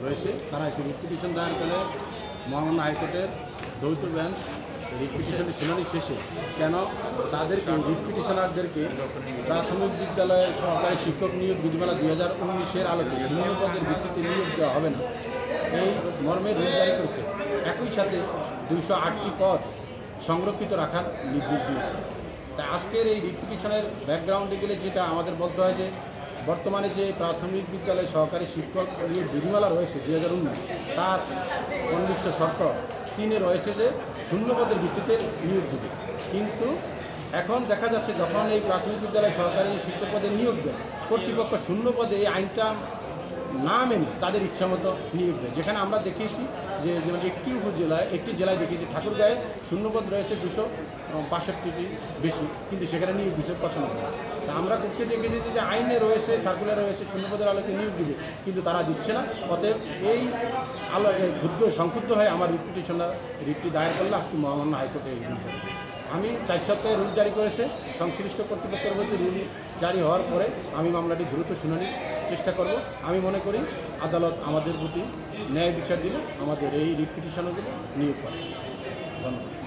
রয়েছে তারা একটি রিট পিটিশন দায়ের করে মহামান্য হাইকোর্টের দ্বৈত বেঞ্চ রিট পিটিশনের শুনানি শেষে কেন তাদেরকে রিট পিটিশনারদেরকে প্রাথমিক বিদ্যালয়ের সহকারী শিক্ষক নিয়োগ বিধিমালা 2019-এর আলোকে শূন্য পদের ভিত্তিতে নিয়োগ দেওয়া হবে না এই মর্মে রুল জারি করেছে। একই সাথে 208টি পদ সংরক্ষিত রাখার নির্দেশ দিয়েছে। তাই আজকের এই রিট পিটিশনের ব্যাকগ্রাউন্ডে গেলে যেটা আমাদের বলতে হয় যে বর্তমানে যে প্রাথমিক বিদ্যালয়ে সহকারী শিক্ষক নিয়োগ বিধিমালা রয়েছে 2019 তার অনির্দিষ্ট শর্ত 3-এ রয়েছে যে শূন্য পদের ভিত্তিতে নিয়োগ দেবে, কিন্তু এখন দেখা যাচ্ছে যখন এই প্রাথমিক বিদ্যালয়ে সহকারী শিক্ষক পদে নিয়োগ দেয় কর্তৃপক্ষ শূন্য পদে এই আইনটা না মেনে তাদের ইচ্ছামতো নিয়োগ দেয়। যেখানে আমরা দেখেছি যে যেমন একটি জেলায় দেখেছি ঠাকুরগাঁয়ে শূন্যপদ রয়েছে 265টি বেশি, কিন্তু সেখানে নিয়োগ দিচ্ছে 95। তা আমরা করতে দেখেছি যে আইনে রয়েছে সার্কুলার রয়েছে শূন্যপদের আলোকে নিয়োগ দিবে, কিন্তু তারা দিচ্ছে না। অতএব এই সংক্ষুব্ধ হয়ে আমার রিট পিটিশনার রিটটি দায়ের করলে আজকে মহামান্য হাইকোর্টে এই রুল জারি। আমি 4 সপ্তাহে রুল জারি করেছে, সংশ্লিষ্ট কর্তৃপক্ষের মধ্যে রুল জারি হওয়ার পরে আমি মামলাটি দ্রুত শুনানির চেষ্টা করব। আমি মনে করি আদালত আমাদের প্রতি ন্যায় বিচার দিলে আমাদের এই রিট পিটিশনারগুলো নিয়োগ করে। ধন্যবাদ।